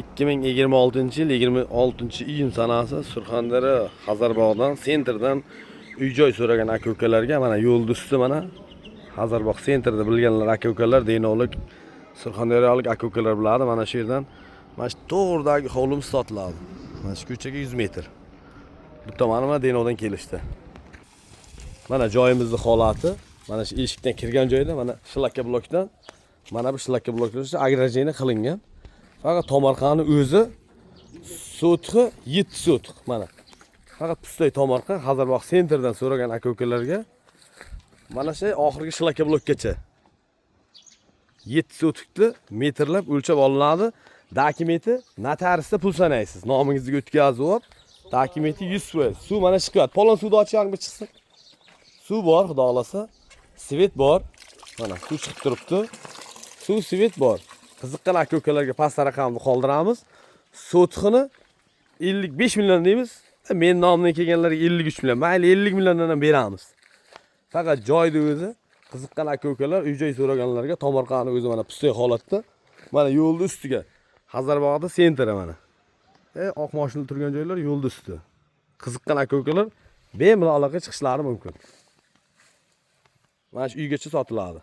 2026-yil 26-iyun sanasi Surxondaryo Hazarbog'dan sentrdan uy-joy so'ragan aka-ukalarga mana yo'l usti mana Hazarbog' sentrda bilganlar aka-ukalar Denovlik Surxondaryolik aka-ukalar biladi. Mana shu yerdan mana shu to'g'ridagi hovlimiz sotiladi. Mana shu ko'chaga 100 metr. Bu tomoni mana Denovdan kelishdi. Mana joyimizning holati, mana shu eshikdan kirgan joyda mana shlakka blokdan mana bu shlakka bloklar agrajeniya qilingan. Faqat tomorqani o'zi so'txi 7 so'tx mana. Faqat pustay tomorqa Hazarbog' sentrdan so'ragan aka-ukalarga mana shu oxirgi shlakka blokgacha 7 so'txni metrlab o'lchab olinadi. Dokumenti notariusda pul sanaysiz. Nomingizga o'tkazib olib, dokumenti 100 foiz. Suv mana chiqadi. Polon suvni ochganmi chiqsin. Suv bor, xudo xolasa. Svet bor. Mana suv chiqib turibdi. Suv, svet bor. Qiziqqan aka-ukalarga past raqamni qoldiramiz. So'txini 55 million deymiz. Men nomidan kelganlarga 53 million. Mayli 50 milliondan ham beramiz. Faqat joyni o'zi qiziqqan aka-ukalar uy-joy so'raganlarga tomorqani o'zi mana pustay holatda. Mana yo'lni ustiga Hazarbog'da sentr mana. Oq mashina turgan joylar yo'lni usti. Qiziqqan aka-ukalar bemalol aloqa chiqishlari mumkin. Mana shu uygacha sotiladi.